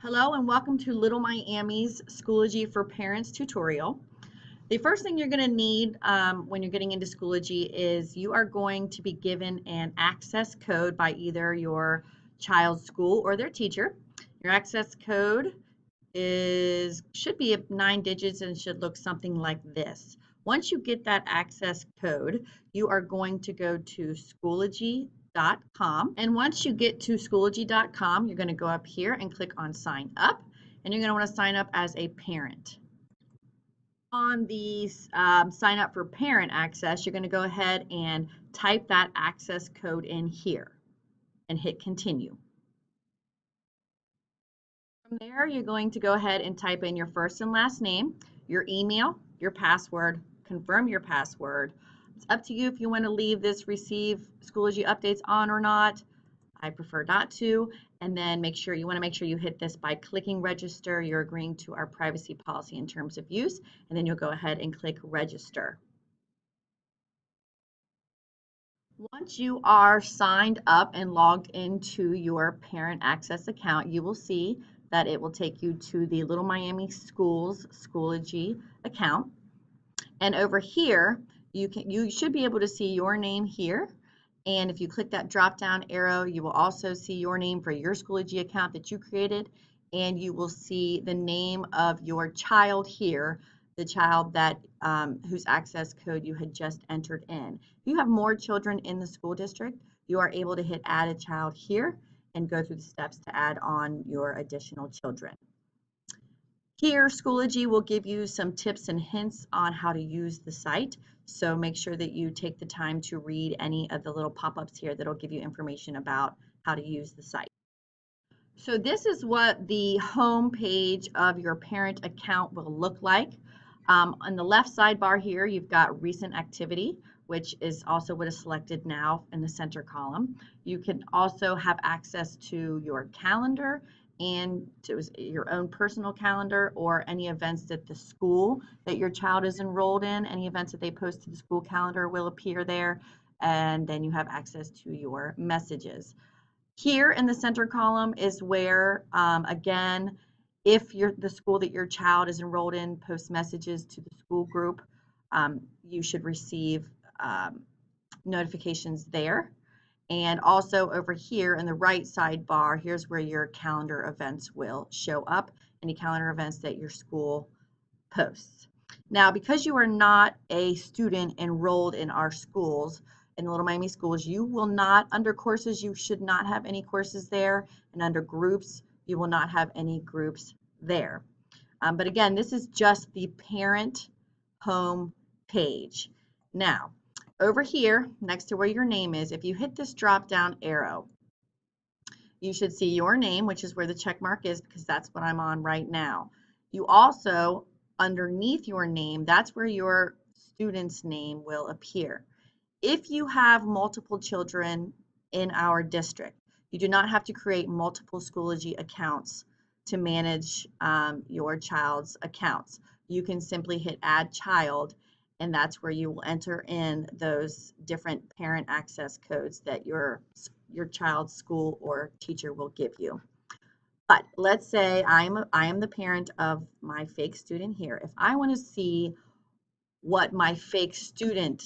Hello and welcome to Little Miami's Schoology for Parents tutorial. The first thing you're going to need when you're getting into Schoology is you are going to be given an access code by either your child's school or their teacher. Your access code should be 9 digits and should look something like this. Once you get that access code, you are going to go to Schoology.com. And once you get to Schoology.com, you're going to go up here and click on Sign Up. And you're going to want to sign up as a parent. On the Sign Up for Parent access, you're going to go ahead and type that access code in here and hit Continue. From there, you're going to go ahead and type in your first and last name, your email, your password, confirm your password. It's up to you if you want to leave this receive Schoology updates on or not. I prefer not to. And then you want to make sure you hit this by clicking register. You're agreeing to our privacy policy and terms of use, and then you'll go ahead and click register. Once you are signed up and logged into your parent access account, you will see that it will take you to the Little Miami Schools Schoology account. And over here, you should be able to see your name here. And if you click that drop down arrow, you will also see your name for your Schoology account that you created, and you will see the name of your child here, the child that whose access code you had just entered in. If you have more children in the school district, you are able to hit add a child here and go through the steps to add on your additional children. Here, Schoology will give you some tips and hints on how to use the site, so make sure that you take the time to read any of the little pop-ups here that'll give you information about how to use the site. So this is what the home page of your parent account will look like. On the left sidebar here, you've got recent activity, which is also what is selected now in the center column. You can also have access to your calendar and to your own personal calendar, or any events that the school that your child is enrolled in, any events that they post to the school calendar will appear there, and then you have access to your messages. Here in the center column is where, again, if the school that your child is enrolled in posts messages to the school group, you should receive notifications there. And also over here in the right sidebar, here's where your calendar events will show up, any calendar events that your school posts. Now, because you are not a student enrolled in our schools, in Little Miami Schools, you will not, under courses, you should not have any courses there, and under groups, you will not have any groups there. But again, this is just the parent home page. Now, over here, next to where your name is, if you hit this drop down arrow, you should see your name, which is where the check mark is, because that's what I'm on right now. You also, underneath your name, that's where your student's name will appear. If you have multiple children in our district, you do not have to create multiple Schoology accounts to manage your child's accounts. You can simply hit add child, and that's where you will enter in those different parent access codes that your child's school or teacher will give you. But let's say I am the parent of my fake student here. If I want to see what my fake student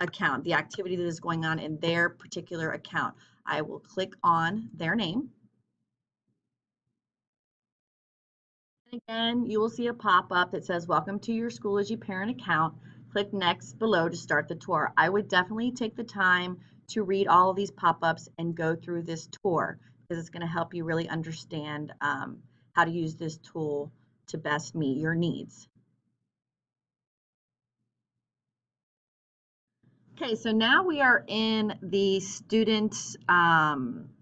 account, the activity that is going on in their particular account, I will click on their name. And again, you will see a pop-up that says, welcome to your Schoology parent account. Click next below to start the tour. I would definitely take the time to read all of these pop-ups and go through this tour, because it's going to help you really understand how to use this tool to best meet your needs. Okay, so now we are in the student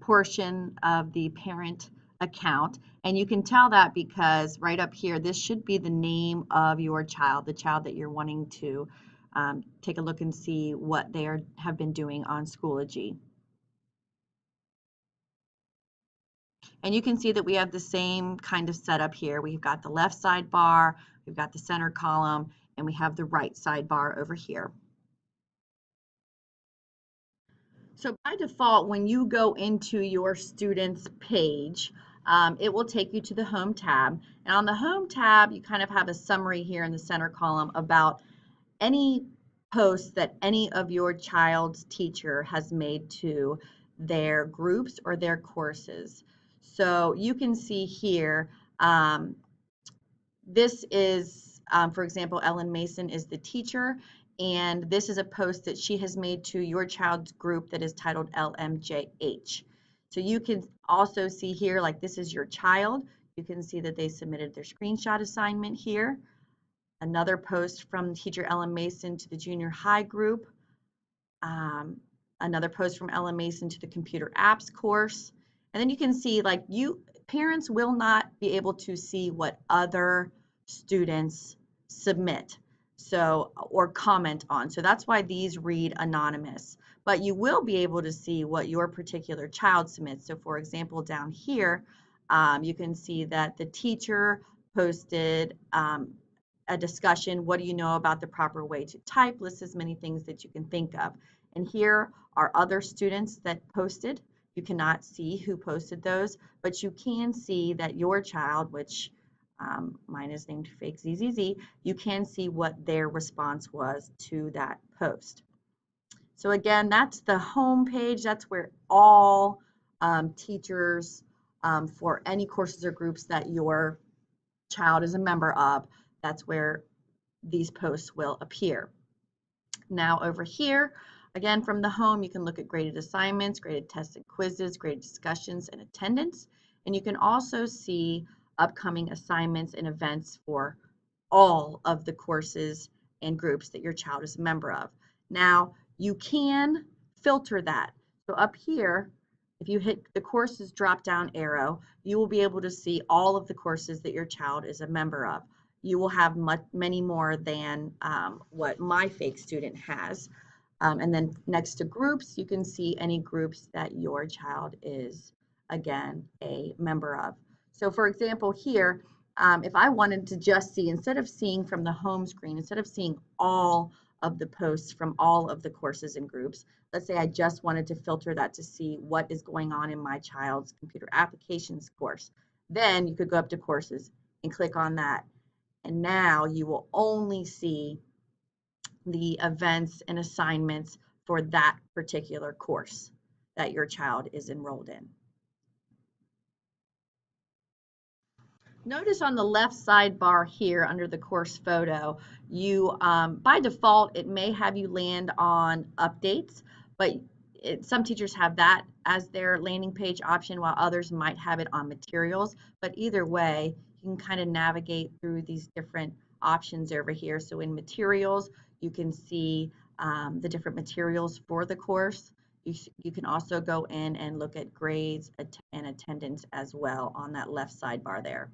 portion of the parent account, and you can tell that because right up here, this should be the name of your child, the child that you're wanting to take a look and see what they have been doing on Schoology. And you can see that we have the same kind of setup here. We've got the left sidebar, we've got the center column, and we have the right sidebar over here. So by default, when you go into your student's page, it will take you to the Home tab. And on the Home tab, you kind of have a summary here in the center column about any posts that any of your child's teacher has made to their groups or their courses. So you can see here, this is, for example, Ellen Mason is the teacher, and this is a post that she has made to your child's group that is titled LMJH. So you can also see here, like this is your child. You can see that they submitted their screenshot assignment here. Another post from teacher Ellen Mason to the junior high group. Um, Another post from Ellen Mason to the computer apps course. And then you can see, like, parents will not be able to see what other students submit, so, or comment on. So that's why these read anonymous. But you will be able to see what your particular child submits. So for example, down here, you can see that the teacher posted a discussion, what do you know about the proper way to type? List as many things that you can think of. And here are other students that posted. You cannot see who posted those, but you can see that your child, which mine is named Fake ZZZ, you can see what their response was to that post. So again, that's the home page. That's where all teachers for any courses or groups that your child is a member of, that's where these posts will appear. Now over here, again from the home, you can look at graded assignments, graded tests and quizzes, graded discussions, and attendance. And you can also see upcoming assignments and events for all of the courses and groups that your child is a member of. Now, you can filter that. So up here, if you hit the courses drop-down arrow, you will be able to see all of the courses that your child is a member of. You will have many more than what my fake student has. And then next to groups, you can see any groups that your child is, again, a member of. So for example, here, if I wanted to just see, instead of seeing from the home screen, instead of seeing all of the posts from all of the courses and groups, let's say I just wanted to filter that to see what is going on in my child's computer applications course, then you could go up to courses and click on that. And now you will only see the events and assignments for that particular course that your child is enrolled in. Notice on the left sidebar here under the course photo, you by default, it may have you land on updates, but some teachers have that as their landing page option while others might have it on materials. But either way, you can kind of navigate through these different options over here. So in materials, you can see the different materials for the course. You can also go in and look at grades and attendance as well on that left sidebar there.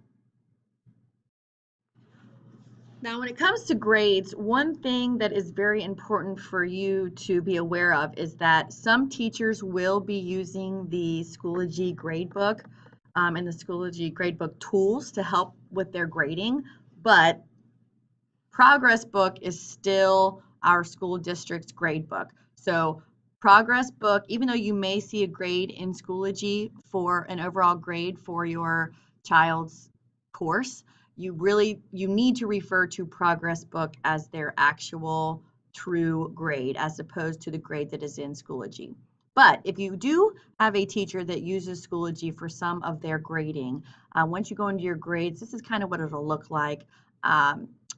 Now, when it comes to grades, one thing that is very important for you to be aware of is that some teachers will be using the Schoology gradebook and the Schoology gradebook tools to help with their grading, but Progress Book is still our school district's grade book. So Progress Book, even though you may see a grade in Schoology for an overall grade for your child's course, you need to refer to Progress Book as their actual true grade as opposed to the grade that is in Schoology. But if you do have a teacher that uses Schoology for some of their grading, once you go into your grades, this is kind of what it'll look like.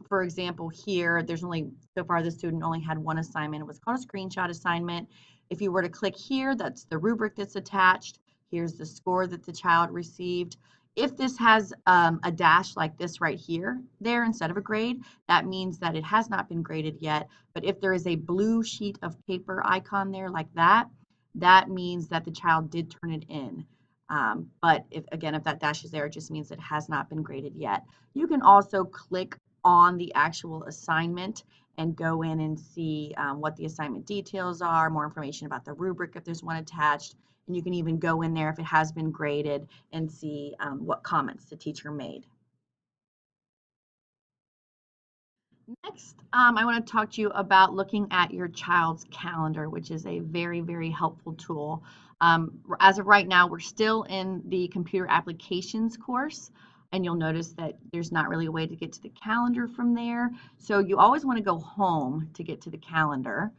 For example, here, so far the student only had one assignment. It was called a screenshot assignment. If you were to click here, that's the rubric that's attached. Here's the score that the child received. If this has a dash like this right here, there instead of a grade, that means that it has not been graded yet. But if there is a blue sheet of paper icon there like that, that means that the child did turn it in. But if that dash is there, it just means it has not been graded yet. You can also click on the actual assignment and go in and see what the assignment details are, more information about the rubric if there's one attached, and you can even go in there if it has been graded and see what comments the teacher made. Next, I want to talk to you about looking at your child's calendar, which is a very, very helpful tool. As of right now, we're still in the computer applications course, and you'll notice that there's not really a way to get to the calendar from there. So you always want to go home to get to the calendar.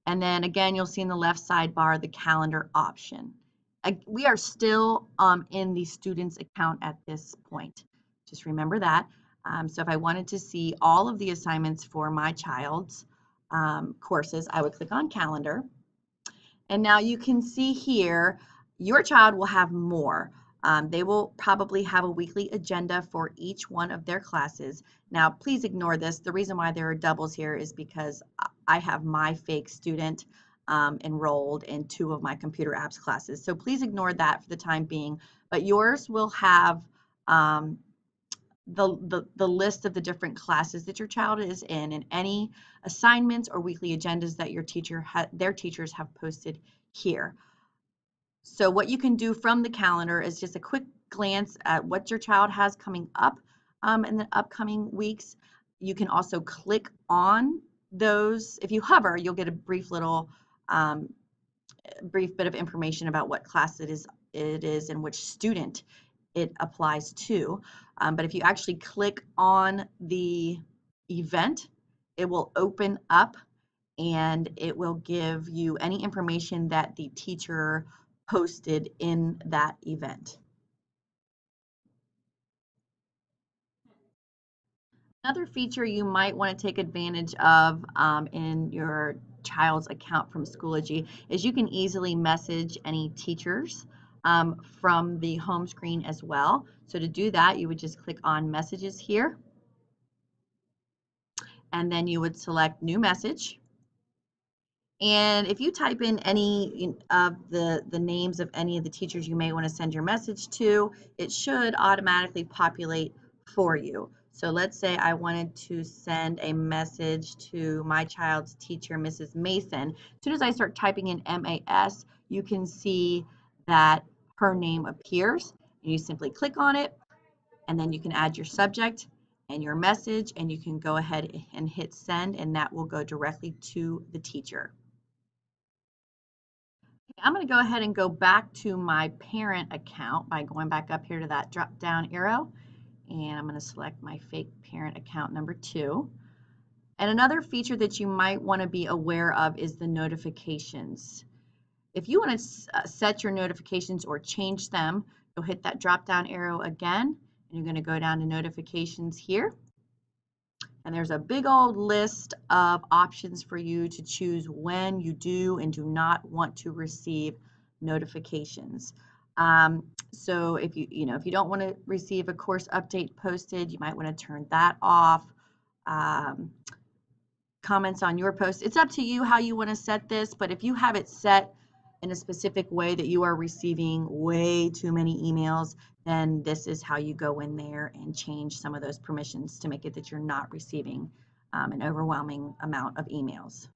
And then again, you'll see in the left sidebar the calendar option. We are still in the student's account at this point. Just remember that. So if I wanted to see all of the assignments for my child's courses, I would click on calendar. And now you can see here, your child will have more. They will probably have a weekly agenda for each one of their classes. Now, please ignore this. The reason why there are doubles here is because I have my fake student enrolled in 2 of my computer apps classes. So please ignore that for the time being. But yours will have the list of the different classes that your child is in, and any assignments or weekly agendas that their teachers have posted here. So what you can do from the calendar is just a quick glance at what your child has coming up in the upcoming weeks. You can also click on those. If you hover, you'll get a brief bit of information about what class it is and which student it applies to. But if you actually click on the event, it will open up and it will give you any information that the teacher posted in that event. Another feature you might want to take advantage of in your child's account from Schoology is you can easily message any teachers from the home screen as well. So to do that, you would just click on messages here, and then you would select new message. And if you type in any of the names of any of the teachers you may want to send your message to, it should automatically populate for you. So let's say I wanted to send a message to my child's teacher, Mrs. Mason. As soon as I start typing in MAS, you can see that her name appears. And you simply click on it, and then you can add your subject and your message, and you can go ahead and hit send, and that will go directly to the teacher. I'm going to go ahead and go back to my parent account by going back up here to that drop down arrow, and I'm going to select my fake parent account number 2. And another feature that you might want to be aware of is the notifications. If you want to set your notifications or change them, you'll hit that drop down arrow again, and you're going to go down to notifications here. And there's a big old list of options for you to choose when you do and do not want to receive notifications. So if you don't want to receive a course update posted, you might want to turn that off. Comments on your post. It's up to you how you want to set this, but if you have it set in a specific way that you are receiving way too many emails, then this is how you go in there and change some of those permissions to make it that you're not receiving an overwhelming amount of emails.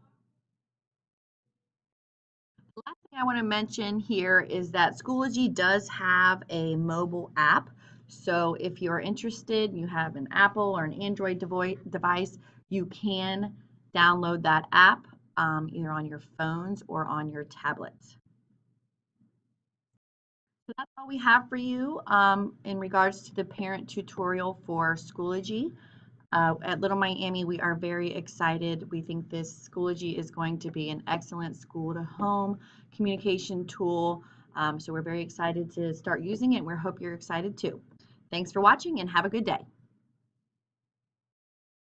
The last thing I want to mention here is that Schoology does have a mobile app. So if you're interested, you have an Apple or an Android device, you can download that app either on your phones or on your tablets. So that's all we have for you in regards to the parent tutorial for Schoology. At Little Miami, we are very excited. We think this Schoology is going to be an excellent school-to-home communication tool. So we're very excited to start using it. We hope you're excited too. Thanks for watching and have a good day.